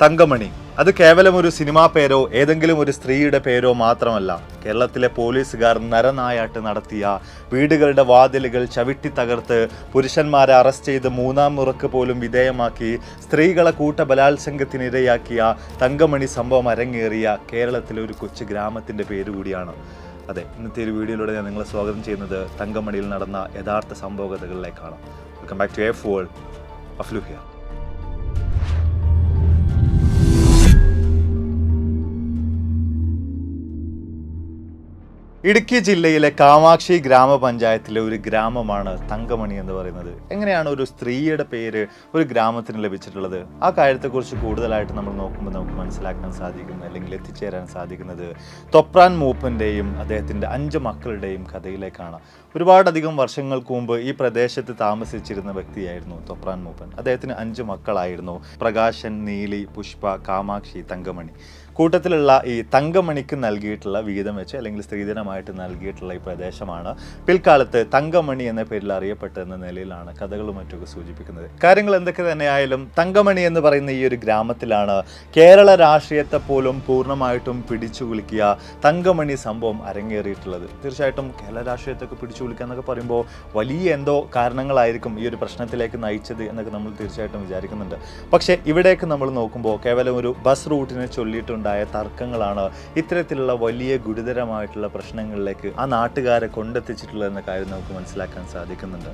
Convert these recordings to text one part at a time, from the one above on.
തങ്കമണി അത് കേവലം ഒരു സിനിമാ പേരോ ഏതെങ്കിലും ഒരു സ്ത്രീയുടെ പേരോ മാത്രമല്ല. കേരളത്തിലെ പോലീസുകാർ നരനായാട്ട് നടത്തിയ, വീടുകളുടെ വാതിലുകൾ ചവിട്ടി തകർത്ത് പുരുഷന്മാരെ അറസ്റ്റ് ചെയ്ത് മൂന്നാം മുറക്ക് പോലും വിധേയമാക്കി സ്ത്രീകളെ കൂട്ടബലാത്സംഗത്തിനിരയാക്കിയ തങ്കമണി സംഭവം അരങ്ങേറിയ കേരളത്തിലെ ഒരു കൊച്ചു ഗ്രാമത്തിൻ്റെ പേര് കൂടിയാണ്. അതെ, ഇന്നത്തെ ഒരു വീഡിയോയിലൂടെ ഞാൻ നിങ്ങളെ സ്വാഗതം ചെയ്യുന്നത് തങ്കമണിയിൽ നടന്ന യഥാർത്ഥ സംഭവകഥകളിലേക്കാണ്. Welcome back to F world. Aflu here. Idukki ജില്ലയിലെ കാമാക്ഷി ഗ്രാമപഞ്ചായത്തിലെ ഒരു ഗ്രാമമാണ് തങ്കമണി എന്ന് പറയുന്നത്. എങ്ങനെയാണ് ഒരു സ്ത്രീയുടെ പേര് ഒരു ഗ്രാമത്തിന് ലഭിച്ചിട്ടുള്ളത്? ആ കാര്യത്തെക്കുറിച്ച് കൂടുതലായിട്ട് നമ്മൾ നോക്കുമ്പോൾ നമുക്ക് മനസ്സിലാക്കാൻ സാധിക്കുന്നത്, അല്ലെങ്കിൽ എത്തിച്ചേരാൻ സാധിക്കുന്നത് തൊപ്രാൻ മൂപ്പൻ്റെയും അദ്ദേഹത്തിൻ്റെ 5 മക്കളുടെയും കഥയിലേക്കാണ്. ഒരുപാടധികം വർഷങ്ങൾക്ക് മുമ്പ് ഈ പ്രദേശത്ത് താമസിച്ചിരുന്ന വ്യക്തിയായിരുന്നു തൊപ്രാൻ മൂപ്പൻ. അദ്ദേഹത്തിന് 5 മക്കളായിരുന്നു: പ്രകാശൻ, നീലി, പുഷ്പ, കാമാക്ഷി, തങ്കമണി. കൂട്ടത്തിലുള്ള ഈ തങ്കമണിക്ക് നൽകിയിട്ടുള്ള വീതം വെച്ച്, അല്ലെങ്കിൽ സ്ത്രീധനമായിട്ട് നൽകിയിട്ടുള്ള ഈ പ്രദേശമാണ് പിൽക്കാലത്ത് തങ്കമണി എന്ന പേരിൽ അറിയപ്പെട്ടെന്ന നിലയിലാണ് കഥകളും മറ്റൊക്കെ സൂചിപ്പിക്കുന്നത്. കാര്യങ്ങൾ എന്തൊക്കെ തന്നെയായാലും തങ്കമണി എന്ന് പറയുന്ന ഈ ഒരു ഗ്രാമത്തിലാണ് കേരള രാഷ്ട്രീയത്തെ പോലും പൂർണ്ണമായിട്ടും പിടിച്ചു കുലുക്കിയ തങ്കമണി സംഭവം അരങ്ങേറിയിട്ടുള്ളത്. തീർച്ചയായിട്ടും കേരള രാഷ്ട്രീയത്തൊക്കെ പിടിച്ചു കുലുക്കുക എന്നൊക്കെ പറയുമ്പോൾ വലിയ എന്തോ കാരണങ്ങളായിരിക്കും ഈ ഒരു പ്രശ്നത്തിലേക്ക് നയിച്ചത് എന്നൊക്കെ നമ്മൾ തീർച്ചയായിട്ടും വിചാരിക്കുന്നുണ്ട്. പക്ഷേ ഇവിടേക്ക് നമ്മൾ നോക്കുമ്പോൾ കേവലം ഒരു ബസ് റൂട്ടിനെ ചൊല്ലിയിട്ടുണ്ട് തർക്കങ്ങളാണ് ഇത്തരത്തിലുള്ള വലിയ ഗുരുതരമായിട്ടുള്ള പ്രശ്നങ്ങളിലേക്ക് ആ നാട്ടുകാരെ കൊണ്ടെത്തിച്ചിട്ടുള്ളതെന്ന കാര്യം നമുക്ക് മനസ്സിലാക്കാൻ സാധിക്കുന്നുണ്ട്.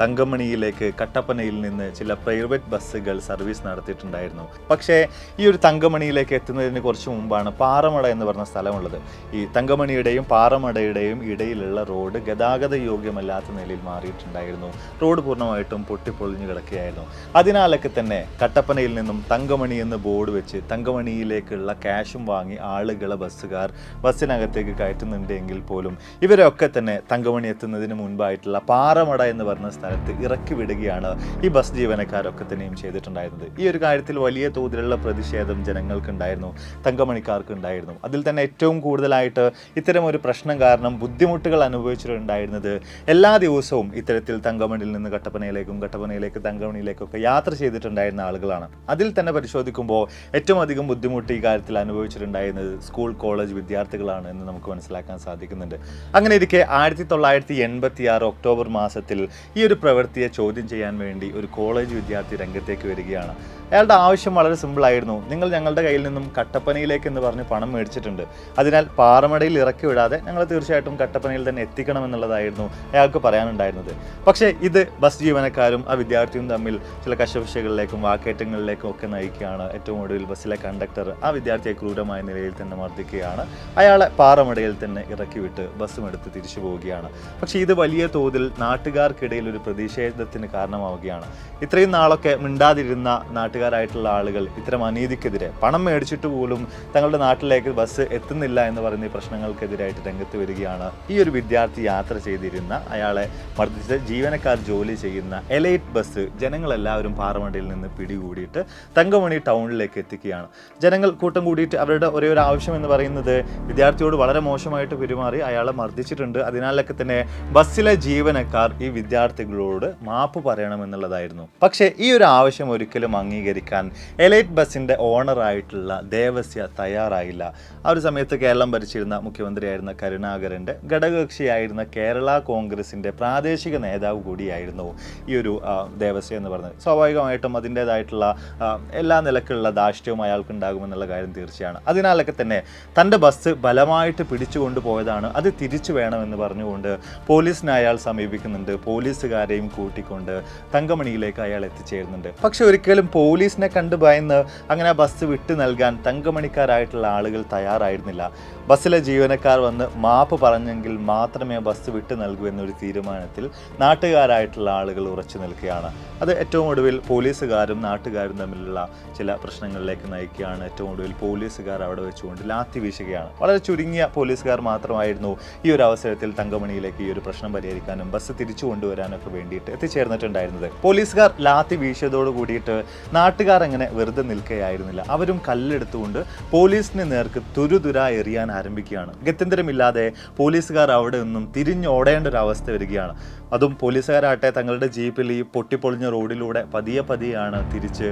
തങ്കമണിയിലേക്ക് കട്ടപ്പനയിൽ നിന്ന് ചില പ്രൈവറ്റ് ബസ്സുകൾ സർവീസ് നടത്തിയിട്ടുണ്ടായിരുന്നു. പക്ഷേ ഈ ഒരു തങ്കമണിയിലേക്ക് എത്തുന്നതിന് കുറച്ച് മുമ്പാണ് പാറമട എന്ന് പറഞ്ഞ സ്ഥലമുള്ളത്. ഈ തങ്കമണിയുടെയും പാറമടയുടെയും ഇടയിലുള്ള റോഡ് ഗതാഗത യോഗ്യമല്ലാത്ത നിലയിൽ മാറിയിട്ടുണ്ടായിരുന്നു. റോഡ് പൂർണ്ണമായിട്ടും പൊട്ടിപ്പൊളിഞ്ഞു കിടക്കുകയായിരുന്നു. അതിനാലൊക്കെ തന്നെ കട്ടപ്പനയിൽ നിന്നും തങ്കമണി എന്ന് ബോർഡ് വെച്ച് തങ്കമണിയിലേക്കുള്ള ക്യാഷും വാങ്ങി ആളുകളെ ബസ്സുകാർ ബസ്സിനകത്തേക്ക് കയറ്റുന്നുണ്ടെങ്കിൽ പോലും ഇവരൊക്കെ തന്നെ തങ്കമണി എത്തുന്നതിന് മുൻപായിട്ടുള്ള പാറമട എന്ന് പറഞ്ഞ സ്ഥലത്ത് ഇറക്കി വിടുകയാണ് ഈ ബസ് ജീവനക്കാരൊക്കെ തന്നെയും ചെയ്തിട്ടുണ്ടായിരുന്നത്. ഈ ഒരു കാര്യത്തിൽ വലിയ തോതിലുള്ള പ്രതിഷേധം ജനങ്ങൾക്കുണ്ടായിരുന്നു, തങ്കമണിക്കാർക്ക് ഉണ്ടായിരുന്നു. അതിൽ തന്നെ ഏറ്റവും കൂടുതലായിട്ട് ഇത്തരം ഒരു പ്രശ്നം കാരണം ബുദ്ധിമുട്ടുകൾ അനുഭവിച്ചിട്ടുണ്ടായിരുന്നത് എല്ലാ ദിവസവും ഇത്തരത്തിൽ തങ്കമണിയിൽ നിന്ന് കട്ടപ്പനയിലേക്കും കട്ടപ്പനയിലേക്ക് തങ്കമണിയിലേക്കൊക്കെ യാത്ര ചെയ്തിട്ടുണ്ടായിരുന്ന ആളുകളാണ്. അതിൽ തന്നെ പരിശോധിക്കുമ്പോൾ ഏറ്റവും അധികം ബുദ്ധിമുട്ട് ഈ കാര്യത്തിൽ അനുഭവിച്ചിട്ടുണ്ടായിരുന്നത് സ്കൂൾ കോളേജ് വിദ്യാർത്ഥികളാണ് എന്ന് നമുക്ക് മനസ്സിലാക്കാൻ സാധിക്കുന്നുണ്ട്. അങ്ങനെ ഇരിക്കെ 1986 ഒക്ടോബർ മാസത്തിൽ ഈ ഒരു പ്രവൃത്തിയെ ചോദ്യം ചെയ്യാൻ വേണ്ടി ഒരു കോളേജ് വിദ്യാർത്ഥി രംഗത്തേക്ക് വരികയാണ്. അയാളുടെ ആവശ്യം വളരെ സിമ്പിളായിരുന്നു. നിങ്ങൾ ഞങ്ങളുടെ കയ്യിൽ നിന്നും കട്ടപ്പനയിലേക്ക് എന്ന് പറഞ്ഞ് പണം മേടിച്ചിട്ടുണ്ട്, അതിനാൽ പാറമടയിൽ ഇറക്കി വിടാതെ ഞങ്ങൾ തീർച്ചയായിട്ടും കട്ടപ്പനയിൽ തന്നെ എത്തിക്കണമെന്നുള്ളതായിരുന്നു അയാൾക്ക് പറയാനുണ്ടായിരുന്നത്. പക്ഷേ ഇത് ബസ് ജീവനക്കാരും ആ വിദ്യാർത്ഥിയും തമ്മിൽ ചില കശപിശകളിലേക്കും വാക്കേറ്റങ്ങളിലേക്കും ഒക്കെ നയിക്കുകയാണ്. ഏറ്റവും ഒടുവിൽ ബസ്സിലെ കണ്ടക്ടർ ആ വിദ്യാർത്ഥിയെ ക്രൂരമായ നിലയിൽ തന്നെ മർദ്ദിക്കുകയാണ്. അയാളെ പാറമടയിൽ തന്നെ ഇറക്കി വിട്ട് ബസ്സും എടുത്ത് തിരിച്ചു പോവുകയാണ്. പക്ഷേ ഇത് വലിയ തോതിൽ നാട്ടുകാർക്കിടയിൽ ഒരു പ്രതിഷേധത്തിന് കാരണമാവുകയാണ്. ഇത്രയും നാളൊക്കെ മിണ്ടാതിരുന്ന നാട്ടുകാരായിട്ടുള്ള ആളുകൾ ഇത്തരം അനീതിക്കെതിരെ പണം മേടിച്ചിട്ട് പോലും തങ്ങളുടെ നാട്ടിലേക്ക് ബസ് എത്തുന്നില്ല എന്ന് പറയുന്ന ഈ പ്രശ്നങ്ങൾക്കെതിരായിട്ട് രംഗത്ത് വരികയാണ്. ഈ ഒരു വിദ്യാർത്ഥി യാത്ര ചെയ്തിരുന്ന, അയാളെ മർദ്ദിച്ച് ജീവനക്കാർ ജോലി ചെയ്യുന്ന എലൈറ്റ് ബസ് ജനങ്ങളെല്ലാവരും പാറമടയിൽ നിന്ന് പിടികൂടിയിട്ട് തങ്കമണി ടൗണിലേക്ക് എത്തിക്കുകയാണ്. ജനങ്ങൾ കൂട്ടം കൂടിയിട്ട് അവരുടെ ഒരേ ഒരു ആവശ്യം എന്ന് പറയുന്നത് വിദ്യാർത്ഥിയോട് വളരെ മോശമായിട്ട് പെരുമാറി അയാളെ മർദ്ദിച്ചിട്ടുണ്ട്, അതിനാലൊക്കെ തന്നെ ബസ്സിലെ ജീവനക്കാർ ഈ വിദ്യാർത്ഥികളോട് മാപ്പ് പറയണമെന്നുള്ളതായിരുന്നു. പക്ഷേ ഈ ഒരു ആവശ്യം ഒരിക്കലും അംഗീകരിക്കാൻ എലൈറ്റ് ബസ്സിൻ്റെ ഓണറായിട്ടുള്ള ദേവസ്യ തയ്യാറായില്ല. ആ ഒരു സമയത്ത് കേരളം ഭരിച്ചിരുന്ന മുഖ്യമന്ത്രിയായിരുന്ന കരുണാകരൻ്റെ ഘടകകക്ഷിയായിരുന്ന കേരള കോൺഗ്രസിൻ്റെ പ്രാദേശിക നേതാവ് കൂടിയായിരുന്നു ഈ ഒരു ദേവസ്യ എന്ന് പറഞ്ഞത്. സ്വാഭാവികമായിട്ടും അതിൻ്റേതായിട്ടുള്ള എല്ലാ നിലക്കുള്ള ധാർഷ്ട്യവും അയാൾക്കുണ്ടാകുമെന്നുള്ള കാര്യം തീർച്ചയാണ്. അതിനാലൊക്കെ തന്നെ തൻ്റെ ബസ് ബലമായിട്ട് പിടിച്ചുകൊണ്ട് പോയതാണ്, അത് തിരിച്ചു വേണമെന്ന് പറഞ്ഞുകൊണ്ട് പോലീസിനെ അയാൾ സമീപിക്കുന്നുണ്ട്. പോലീസുകാരെയും കൂട്ടിക്കൊണ്ട് തങ്കമണിയിലേക്ക് അയാൾ എത്തിച്ചേരുന്നുണ്ട്. പക്ഷെ ഒരിക്കലും പോലീസിനെ കണ്ട് ഭയന്ന് അങ്ങനെ ബസ് വിട്ടു നൽകാൻ തങ്കമണിക്കാരായിട്ടുള്ള ആളുകൾ തയ്യാറായിരുന്നില്ല. ബസ്സിലെ ജീവനക്കാർ വന്ന് മാപ്പ് പറഞ്ഞെങ്കിൽ മാത്രമേ ബസ് വിട്ടു നൽകൂ എന്നൊരു തീരുമാനത്തിൽ നാട്ടുകാരായിട്ടുള്ള ആളുകൾ ഉറച്ചു നിൽക്കുകയാണ്. അത് ഏറ്റവും ഒടുവിൽ പോലീസുകാരും നാട്ടുകാരും തമ്മിലുള്ള ചില പ്രശ്നങ്ങളിലേക്ക് നയിക്കുകയാണ്. ഏറ്റവും ഒടുവിൽ പോലീസുകാർ അവിടെ വെച്ചുകൊണ്ട് ലാത്തി വീശുകയാണ്. വളരെ ചുരുങ്ങിയ പോലീസുകാർ മാത്രമായിരുന്നു ഈ ഒരു അവസരത്തിൽ തങ്കമണിയിലേക്ക് ഈ ഒരു പ്രശ്നം പരിഹരിക്കാനും ബസ് തിരിച്ചു കൊണ്ടുവരാനൊക്കെ വേണ്ടിയിട്ട് എത്തിച്ചേർന്നിട്ടുണ്ടായിരുന്നത്. പോലീസുകാർ ലാത്തി വീശിയതോട് കൂടിയിട്ട് നാട്ടുകാർ അങ്ങനെ വെറുതെ നിൽക്കുകയായിരുന്നില്ല. അവരും കല്ലെടുത്തുകൊണ്ട് പോലീസിന് നേർക്ക് തുരുതുര എറിയാൻ ആരംഭിക്കുകയാണ്. ഗത്യന്തരമില്ലാതെ പോലീസുകാർ അവിടെ നിന്നും തിരിഞ്ഞോടേണ്ട ഒരു അവസ്ഥ വരികയാണ്. അതും പോലീസുകാരാട്ടെ തങ്ങളുടെ ജീപ്പിൽ ഈ പൊട്ടിപ്പൊളിഞ്ഞ റോഡിലൂടെ പതിയെയാണ് തിരിച്ച്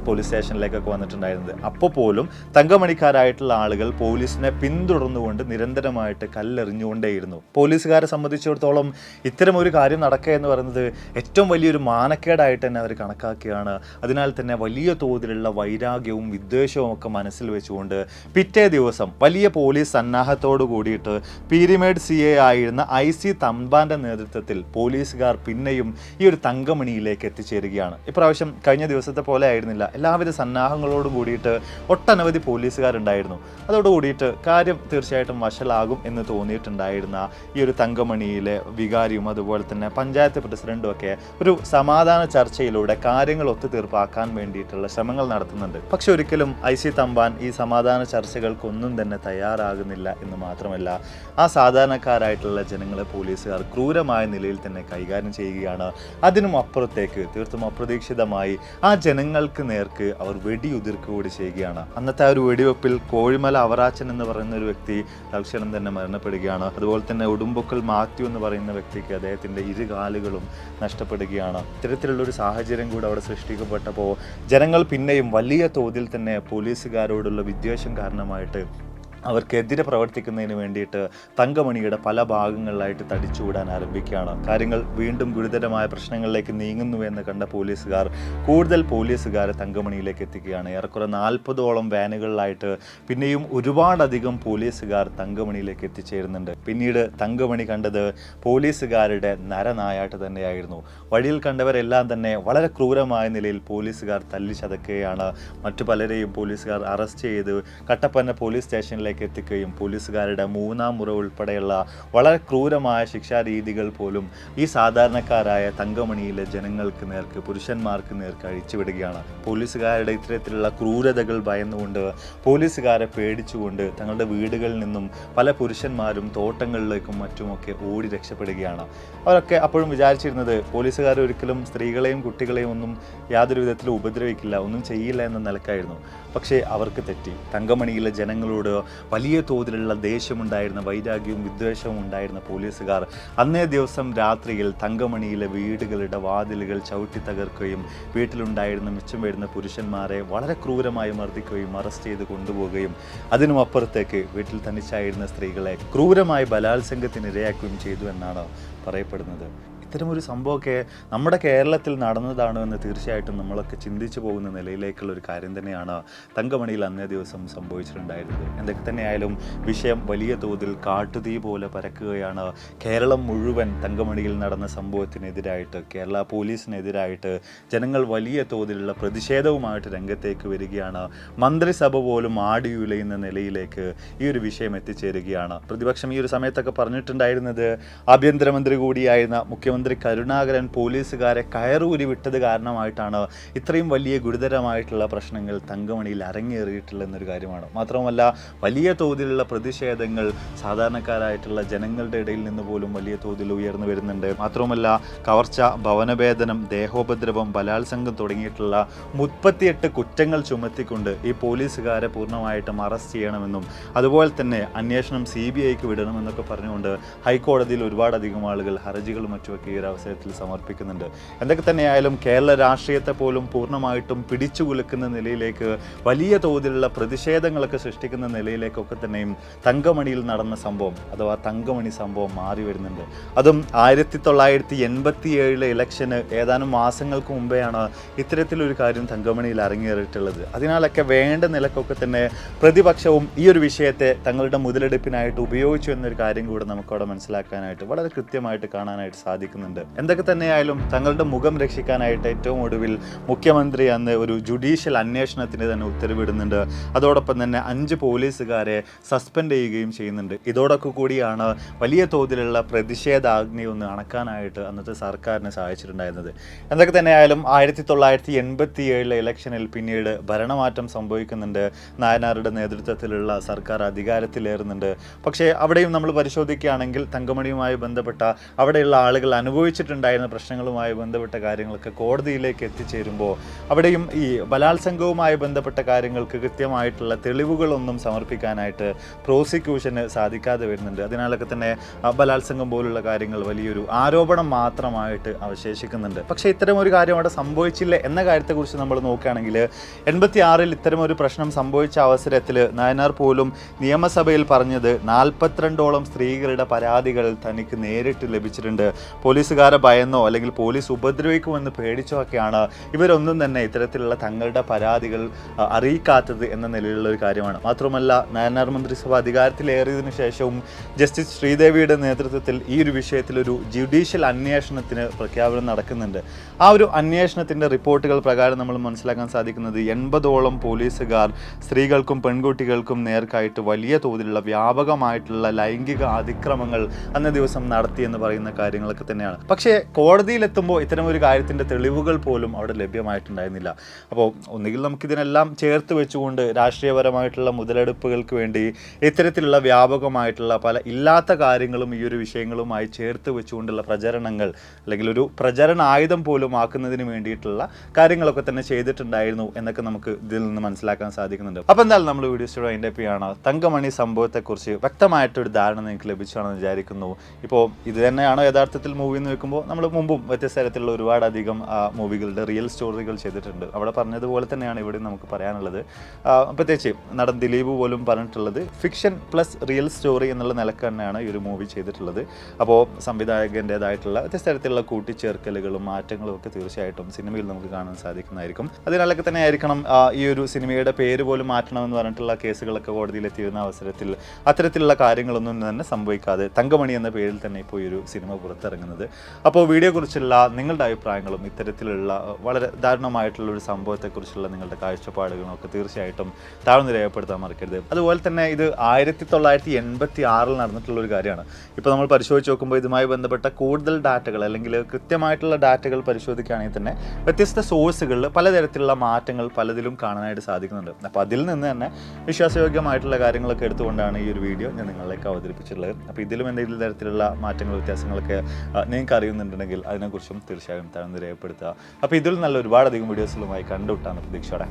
പോലീസ് സ്റ്റേഷനിലേക്കൊക്കെ വന്നിട്ടുണ്ടായിരുന്നത്. അപ്പോൾ പോലും തങ്കമണിക്കാരായിട്ടുള്ള ആളുകൾ പോലീസിനെ പിന്തുടർന്നുകൊണ്ട് നിരന്തരമായിട്ട് കല്ലെറിഞ്ഞുകൊണ്ടേയിരുന്നു. പോലീസുകാരെ സംബന്ധിച്ചിടത്തോളം ഇത്തരം ഒരു കാര്യം നടക്കുക എന്ന് പറയുന്നത് ഏറ്റവും വലിയൊരു മാനക്കേടായിട്ട് തന്നെ അവർ കണക്കാക്കുകയാണ്. അതിനാൽ തന്നെ വലിയ തോതിലുള്ള വൈരാഗ്യവും വിദ്വേഷവും ഒക്കെ മനസ്സിൽ വെച്ചുകൊണ്ട് പിറ്റേ ദിവസം വലിയ പോലീസ് സന്നാഹത്തോടു കൂടിയിട്ട് പീരിമേഡ് CA ആയിരുന്ന IC തമ്പാന്റെ നേതൃത്വത്തിൽ പോലീസുകാർ പിന്നെയും ഈ ഒരു തങ്കമണിയിലേക്ക് എത്തിച്ചേരുകയാണ്. ഇപ്രാവശ്യം കഴിഞ്ഞ ദിവസത്തെ പോലെ ആയിരുന്നില്ല. എല്ലാവിധ സന്നാഹങ്ങളോടും കൂടിയിട്ട് ഒട്ടനവധി പോലീസുകാരുണ്ടായിരുന്നു. അതോടുകൂടിയിട്ട് കാര്യം തീർച്ചയായിട്ടും വഷളാകും എന്ന് തോന്നിയിട്ടുണ്ടായിരുന്ന ഈ ഒരു തങ്കമണിയിലെ വികാരിയും അതുപോലെ തന്നെ പഞ്ചായത്ത് പ്രസിഡന്റും ഒക്കെ ഒരു സമാധാന ചർച്ചയിലൂടെ കാര്യങ്ങൾ ഒത്തുതീർപ്പാക്കാൻ വേണ്ടിയിട്ടുള്ള ശ്രമങ്ങൾ നടത്തുന്നുണ്ട്. പക്ഷെ ഒരിക്കലും IC തമ്പാൻ ഈ സമാധാന ചർച്ചകൾക്കൊന്നും തന്നെ തയ്യാറാകുന്നില്ല എന്ന് മാത്രമല്ല, ആ സാധാരണക്കാരായിട്ടുള്ള ജനങ്ങളെ പോലീസുകാർ ക്രൂരമായ നിലയിൽ തന്നെ കൈകാര്യം ചെയ്യുകയാണ്. അതിനും അപ്പുറത്തേക്ക് തീർത്തും അപ്രതീക്ഷിതമായി ആ ജനങ്ങൾക്ക് നേർക്ക് അവർ വെടിയുതിർക്കുക കൂടി ചെയ്യുകയാണ്. അന്നത്തെ ആ ഒരു വെടിവെപ്പിൽ കോഴിമല അവറാച്ചൻ എന്ന് പറയുന്ന ഒരു വ്യക്തി തൽക്ഷണം തന്നെ മരണപ്പെടുകയാണ്. അതുപോലെ തന്നെ ഉടുമ്പൊക്കൽ മാത്യു എന്ന് പറയുന്ന വ്യക്തിക്ക് അദ്ദേഹത്തിൻ്റെ ഇരുകാലുകളും നഷ്ടപ്പെടുകയാണ്. ഇത്തരത്തിലുള്ള ഒരു സാഹചര്യം കൂടെ അവിടെ സൃഷ്ടിക്കപ്പെട്ടപ്പോൾ ജനങ്ങൾ പിന്നെയും വലിയ തോതിൽ തന്നെ പോലീസുകാരോടുള്ള വിദ്വേഷം കാരണമായിട്ട് അവർക്കെതിരെ പ്രവർത്തിക്കുന്നതിന് വേണ്ടിയിട്ട് തങ്കമണിയുടെ പല ഭാഗങ്ങളിലായിട്ട് തടിച്ചുകൂടാൻ ആരംഭിക്കുകയാണ്. കാര്യങ്ങൾ വീണ്ടും ഗുരുതരമായ പ്രശ്നങ്ങളിലേക്ക് നീങ്ങുന്നുവെന്ന് കണ്ട പോലീസുകാർ കൂടുതൽ പോലീസുകാരെ തങ്കമണിയിലേക്ക് എത്തിക്കുകയാണ്. ഏറെക്കുറെ 40ഓളം വാനുകളിലായിട്ട് പിന്നെയും ഒരുപാടധികം പോലീസുകാർ തങ്കമണിയിലേക്ക് എത്തിച്ചേരുന്നുണ്ട്. പിന്നീട് തങ്കമണി കണ്ടത് പോലീസുകാരുടെ നരനായാട്ട് തന്നെയായിരുന്നു. വഴിയിൽ കണ്ടവരെല്ലാം തന്നെ വളരെ ക്രൂരമായ നിലയിൽ പോലീസുകാർ തല്ലിച്ചതക്കുകയാണ്. മറ്റു പലരെയും പോലീസുകാർ അറസ്റ്റ് ചെയ്ത് കട്ടപ്പന പോലീസ് സ്റ്റേഷനിലേക്ക് എത്തിക്കുകയും പോലീസുകാരുടെ 3-ാം മുറ ഉൾപ്പെടെയുള്ള വളരെ ക്രൂരമായ ശിക്ഷാരീതികൾ പോലും ഈ സാധാരണക്കാരായ തങ്കമണിയിലെ ജനങ്ങൾക്ക് നേർക്ക്, പുരുഷന്മാർക്ക് നേർക്ക് അഴിച്ചുവിടുകയാണ്. പോലീസുകാരുടെ ഇത്തരത്തിലുള്ള ക്രൂരതകൾ ഭയന്നുകൊണ്ട്, പോലീസുകാരെ പേടിച്ചുകൊണ്ട് തങ്ങളുടെ വീടുകളിൽ നിന്നും പല പുരുഷന്മാരും തോട്ടങ്ങളിലേക്കും മറ്റുമൊക്കെ ഓടി രക്ഷപ്പെടുകയാണ്. അവരൊക്കെ അപ്പോഴും വിചാരിച്ചിരുന്നത് പോലീസുകാർ ഒരിക്കലും സ്ത്രീകളെയും കുട്ടികളെയും ഒന്നും യാതൊരു വിധത്തിലും ഉപദ്രവിക്കില്ല, ഒന്നും ചെയ്യില്ല എന്ന നിലക്കായിരുന്നു. പക്ഷേ അവർക്ക് തെറ്റി. തങ്കമണിയിലെ ജനങ്ങളോട് വലിയ തോതിലുള്ള ദേഷ്യമുണ്ടായിരുന്ന, വൈരാഗ്യവും വിദ്വേഷവും ഉണ്ടായിരുന്ന പോലീസുകാർ അന്നേ ദിവസം രാത്രിയിൽ തങ്കമണിയിലെ വീടുകളുടെ വാതിലുകൾ ചവിട്ടി തകർക്കുകയും വീട്ടിലുണ്ടായിരുന്ന മിച്ചം വരുന്ന പുരുഷന്മാരെ വളരെ ക്രൂരമായി മർദ്ദിക്കുകയും അറസ്റ്റ് ചെയ്ത് കൊണ്ടുപോവുകയും അതിനും അപ്പുറത്തേക്ക് വീട്ടിൽ തനിച്ചായിരുന്ന സ്ത്രീകളെ ക്രൂരമായി ബലാത്സംഗത്തിനിരയാക്കുകയും ചെയ്തു എന്നാണ് പറയപ്പെടുന്നത്. ഇത്തരമൊരു സംഭവമൊക്കെ നമ്മുടെ കേരളത്തിൽ നടന്നതാണ് എന്ന് തീർച്ചയായിട്ടും നമ്മളൊക്കെ ചിന്തിച്ചു പോകുന്ന നിലയിലേക്കുള്ള ഒരു കാര്യം തന്നെയാണ് തങ്കമണിയിൽ അന്നേ ദിവസം സംഭവിച്ചിട്ടുണ്ടായിരുന്നത്. എന്തൊക്കെ തന്നെയായാലും വിഷയം വലിയ തോതിൽ കാട്ടുതീ പോലെ പരക്കുകയാണ്. കേരളം മുഴുവൻ തങ്കമണിയിൽ നടന്ന സംഭവത്തിനെതിരായിട്ട്, കേരള പോലീസിനെതിരായിട്ട് ജനങ്ങൾ വലിയ തോതിലുള്ള പ്രതിഷേധവുമായിട്ട് രംഗത്തേക്ക് വരികയാണ്. മന്ത്രിസഭ പോലും ആടിയുലയുന്ന നിലയിലേക്ക് ഈ ഒരു വിഷയം എത്തിച്ചേരുകയാണ്. പ്രതിപക്ഷം ഈ ഒരു സമയത്തൊക്കെ പറഞ്ഞിട്ടുണ്ടായിരുന്നത് ആഭ്യന്തരമന്ത്രി കൂടിയായിരുന്ന മുഖ്യമന്ത്രി കരുണാകരൻ പോലീസുകാരെ കയറൂരി വിട്ടത് കാരണമായിട്ടാണ് ഇത്രയും വലിയ ഗുരുതരമായിട്ടുള്ള പ്രശ്നങ്ങൾ തങ്കമണിയിൽ അരങ്ങേറിയിട്ടുള്ളെന്നൊരു കാര്യമാണ്. മാത്രമല്ല വലിയ തോതിലുള്ള പ്രതിഷേധങ്ങൾ സാധാരണക്കാരായിട്ടുള്ള ജനങ്ങളുടെ ഇടയിൽ നിന്ന് പോലും വലിയ തോതിൽ ഉയർന്നു വരുന്നുണ്ട്. മാത്രവുമല്ല കവർച്ച, ഭവനഭേദനം, ദേഹോപദ്രവം, ബലാത്സംഗം തുടങ്ങിയിട്ടുള്ള 38 കുറ്റങ്ങൾ ചുമത്തിക്കൊണ്ട് ഈ പോലീസുകാരെ പൂർണ്ണമായിട്ടും അറസ്റ്റ് ചെയ്യണമെന്നും അതുപോലെ തന്നെ അന്വേഷണം CBIക്ക് വിടണമെന്നൊക്കെ പറഞ്ഞുകൊണ്ട് ഹൈക്കോടതിയിൽ ഒരുപാടധികം ആളുകൾ ഹർജികളും മറ്റുമൊക്കെ ഈ ഒരു അവസരത്തിൽ സമർപ്പിക്കുന്നുണ്ട്. എന്തൊക്കെ തന്നെയായാലും കേരള രാഷ്ട്രീയത്തെ പോലും പൂർണ്ണമായിട്ടും പിടിച്ചുകുലുക്കുന്ന നിലയിലേക്ക്, വലിയ തോതിലുള്ള പ്രതിഷേധങ്ങളൊക്കെ സൃഷ്ടിക്കുന്ന നിലയിലേക്കൊക്കെ തന്നെയും തങ്കമണിയിൽ നടന്ന സംഭവം അഥവാ തങ്കമണി സംഭവം മാറി വരുന്നുണ്ട്. അതും 1987 ഇലക്ഷന് ഏതാനും മാസങ്ങൾക്ക് മുമ്പെയാണ് ഇത്തരത്തിലൊരു കാര്യം തങ്കമണിയിൽ അരങ്ങേറിയിട്ടുള്ളത്. അതിനാലൊക്കെ വേണ്ട നിലക്കൊക്കെ തന്നെ പ്രതിപക്ഷവും ഈ ഒരു വിഷയത്തെ തങ്ങളുടെ മുതലെടുപ്പിനായിട്ട് ഉപയോഗിച്ചു എന്നൊരു കാര്യം കൂടെ നമുക്കവിടെ മനസ്സിലാക്കാനായിട്ട് വളരെ കൃത്യമായിട്ട് കാണാനായിട്ട് സാധിക്കുന്നുണ്ട്. എന്തൊക്കെ തന്നെയായാലും തങ്ങളുടെ മുഖം രക്ഷിക്കാനായിട്ട് ഏറ്റവും ഒടുവിൽ മുഖ്യമന്ത്രി അന്ന് ഒരു ജുഡീഷ്യൽ അന്വേഷണത്തിന് തന്നെ ഉത്തരവിടുന്നുണ്ട്. അതോടൊപ്പം തന്നെ 5 പോലീസുകാരെ സസ്പെൻഡ് ചെയ്യുകയും ചെയ്യുന്നുണ്ട്. ഇതോടൊക്കെ കൂടിയാണ് വലിയ തോതിലുള്ള പ്രതിഷേധാഗ്നി ഒന്ന് അണക്കാനായിട്ട് അന്നത്തെ സർക്കാരിനെ സഹായിച്ചിട്ടുണ്ടായിരുന്നത്. എന്തൊക്കെ തന്നെയായാലും 1987 ഇലക്ഷനിൽ പിന്നീട് ഭരണമാറ്റം സംഭവിക്കുന്നുണ്ട്. നായനാരുടെ നേതൃത്വത്തിലുള്ള സർക്കാർ അധികാരത്തിലേറുന്നുണ്ട്. പക്ഷേ അവിടെയും നമ്മൾ പരിശോധിക്കുകയാണെങ്കിൽ തങ്കമണിയുമായി ബന്ധപ്പെട്ട അവിടെയുള്ള ആളുകൾ അനുഭവിച്ചിട്ടുണ്ടായിരുന്ന പ്രശ്നങ്ങളുമായി ബന്ധപ്പെട്ട കാര്യങ്ങളൊക്കെ കോടതിയിലേക്ക് എത്തിച്ചേരുമ്പോൾ അവിടെയും ഈ ബലാത്സംഗവുമായി ബന്ധപ്പെട്ട കാര്യങ്ങൾക്ക് കൃത്യമായിട്ടുള്ള തെളിവുകളൊന്നും സമർപ്പിക്കാനായിട്ട് പ്രോസിക്യൂഷന് സാധിക്കാതെ വരുന്നുണ്ട്. അതിനാലൊക്കെ തന്നെ ബലാത്സംഗം പോലുള്ള കാര്യങ്ങൾ വലിയൊരു ആരോപണം മാത്രമായിട്ട് അവശേഷിക്കുന്നുണ്ട്. പക്ഷേ ഇത്തരം ഒരു കാര്യം അവിടെ സംഭവിച്ചില്ല എന്ന കാര്യത്തെക്കുറിച്ച് നമ്മൾ നോക്കുകയാണെങ്കിൽ 86-ൽ ഇത്തരമൊരു പ്രശ്നം സംഭവിച്ച അവസരത്തിൽ നായനാർ പോലും നിയമസഭയിൽ പറഞ്ഞത് 42ഓളം സ്ത്രീകളുടെ പരാതികൾ തനിക്ക് നേരിട്ട് ലഭിച്ചിട്ടുണ്ട്. പോലീസുകാരെ ഭയന്നോ അല്ലെങ്കിൽ പോലീസ് ഉപദ്രവിക്കുമെന്ന് പേടിച്ചോ ഒക്കെയാണ് ഇവരൊന്നും തന്നെ ഇത്തരത്തിലുള്ള തങ്ങളുടെ പരാതികൾ അറിയിക്കാത്തത് എന്ന നിലയിലുള്ള ഒരു കാര്യമാണ്. മാത്രമല്ല നായനാർ മന്ത്രിസഭ അധികാരത്തിലേറിയതിനു ശേഷവും ജസ്റ്റിസ് ശ്രീദേവിയുടെ നേതൃത്വത്തിൽ ഈ ഒരു വിഷയത്തിൽ ഒരു ജുഡീഷ്യൽ അന്വേഷണത്തിന് പ്രഖ്യാപനം നടക്കുന്നുണ്ട്. ആ ഒരു അന്വേഷണത്തിൻ്റെ റിപ്പോർട്ടുകൾ പ്രകാരം നമ്മൾ മനസ്സിലാക്കാൻ സാധിക്കുന്നത് 80ഓളം പോലീസുകാർ സ്ത്രീകൾക്കും പെൺകുട്ടികൾക്കും നേർക്കായിട്ട് വലിയ തോതിലുള്ള വ്യാപകമായിട്ടുള്ള ലൈംഗിക അതിക്രമങ്ങൾ അന്ന ദിവസം നടത്തിയെന്ന് പറയുന്ന കാര്യങ്ങളൊക്കെ തന്നെയാണ്. പക്ഷേ കോടതിയിലെത്തുമ്പോൾ ഇത്തരം ഒരു കാര്യത്തിൻ്റെ തെളിവുകൾ പോലും അവിടെ ലഭ്യമായിട്ടുണ്ടായിരുന്നില്ല. അപ്പോൾ ഒന്നുകിൽ നമുക്കിതിനെല്ലാം ചേർത്ത് വെച്ചുകൊണ്ട് രാഷ്ട്രീയപരമായിട്ടുള്ള മുതലെടുപ്പുകൾക്ക് വേണ്ടി ഇത്തരത്തിലുള്ള വ്യാപകമായിട്ടുള്ള പല ഇല്ലാത്ത കാര്യങ്ങളും ഈ ഒരു വിഷയങ്ങളുമായി ചേർത്ത് വെച്ചുകൊണ്ടുള്ള പ്രചരണങ്ങൾ അല്ലെങ്കിൽ ഒരു പ്രചരണ ആയുധം പോലും ആക്കുന്നതിന് വേണ്ടിയിട്ടുള്ള കാര്യങ്ങളൊക്കെ തന്നെ ചെയ്തിട്ടുണ്ടായിരുന്നു എന്നൊക്കെ നമുക്ക് ഇതിൽ നിന്ന് മനസ്സിലാക്കാൻ സാധിക്കുന്നുണ്ട്. അപ്പോൾ എന്തായാലും നമ്മൾ വീഡിയോസ് അതിൻ്റെ ആണ് തങ്കമണി സംഭവത്തെക്കുറിച്ച് വ്യക്തമായിട്ടൊരു ധാരണ നിങ്ങൾക്ക് ലഭിച്ചാണെന്ന് വിചാരിക്കുന്നു. ഇപ്പോൾ ഇത് തന്നെയാണോ യഥാർത്ഥത്തിൽ മൂവി എന്ന് വെക്കുമ്പോൾ നമ്മൾ മുമ്പും വ്യത്യസ്ത തരത്തിലുള്ള ഒരുപാടധികം മൂവികളുടെ റിയൽ സ്റ്റോറികൾ ചെയ്തിട്ടുണ്ട്. അവിടെ പറഞ്ഞതുപോലെ തന്നെയാണ് ഇവിടെ നമുക്ക് പറയാനുള്ളത്. പ്രത്യേകിച്ച് നടൻ ദിലീപ് പോലും പറഞ്ഞിട്ടുള്ളത് ഫിക്ഷൻ പ്ലസ് റിയൽ സ്റ്റോറി എന്നുള്ള നിലക്ക് തന്നെയാണ് ഈ ഒരു മൂവി ചെയ്തിട്ടുള്ളത്. അപ്പോൾ സംവിധായകൻ്റേതായിട്ടുള്ള വ്യത്യസ്ത തരത്തിലുള്ള കൂട്ടിച്ചേർക്കലുകളും മാറ്റങ്ങളും ഒക്കെ തീർച്ചയായിട്ടും സിനിമയിൽ നമുക്ക് കാണാൻ സാധിക്കുന്നതായിരിക്കും. അതിനാലൊക്കെ തന്നെ ആയിരിക്കണം ഈ ഒരു സിനിമയുടെ പേര് പോലും മാറ്റണമെന്ന് പറഞ്ഞിട്ടുള്ള കേസുകളൊക്കെ കോടതിയിൽ എത്തിയിരുന്ന അവസരത്തിൽ അത്തരത്തിലുള്ള കാര്യങ്ങളൊന്നും തന്നെ സംഭവിക്കാതെ തങ്കമണി എന്ന പേരിൽ തന്നെ ഇപ്പോൾ ഈ ഒരു സിനിമ പുറത്തിറങ്ങുന്നത്. അപ്പോൾ വീഡിയോയെക്കുറിച്ചുള്ള നിങ്ങളുടെ അഭിപ്രായങ്ങളും ഇത്തരത്തിലുള്ള വളരെ ദാരുണമായിട്ടുള്ള ഒരു സംഭവത്തെക്കുറിച്ചുള്ള നിങ്ങളുടെ കാഴ്ചപ്പാടുകളും ഒക്കെ തീർച്ചയായിട്ടും താഴ്ന്നു രേഖപ്പെടുത്താൻ മറക്കരുത്. അതുപോലെ തന്നെ ഇത് 1986-ൽ നടന്നിട്ടുള്ള ഒരു കാര്യമാണ്. ഇപ്പോൾ നമ്മൾ പരിശോധിച്ച് നോക്കുമ്പോൾ ഇതുമായി ബന്ധപ്പെട്ട കൂടുതൽ ഡാറ്റകൾ അല്ലെങ്കിൽ കൃത്യമായിട്ടുള്ള ഡാറ്റകൾ പരിശോധിക്കുകയാണെങ്കിൽ തന്നെ വ്യത്യസ്ത സോഴ്സുകളിൽ പലതരത്തിലുള്ള മാറ്റങ്ങൾ പലതിലും കാണാനായിട്ട് സാധിക്കുന്നുണ്ട്. അപ്പോൾ അതിൽ നിന്ന് തന്നെ വിശ്വാസയോഗ്യമായിട്ടുള്ള കാര്യങ്ങളൊക്കെ എടുത്തുകൊണ്ടാണ് ഈ ഒരു വീഡിയോ ഞാൻ നിങ്ങളിലേക്ക് അവതരിപ്പിച്ചിട്ടുള്ളത്. അപ്പോൾ ഇതിലും എന്തെങ്കിലും തരത്തിലുള്ള മാറ്റങ്ങൾ വ്യത്യാസങ്ങളൊക്കെ നിങ്ങൾക്ക് അറിയുന്നുണ്ടെങ്കിൽ അതിനെക്കുറിച്ചും തീർച്ചയായും താഴ്ന്ന് രേഖപ്പെടുത്തുക. അപ്പോൾ ഇതിൽ നല്ല ഒരുപാടധികം വീഡിയോസുകളുമായി കണ്ടുവിട്ടാണ് പ്രതീക്ഷയോടെ.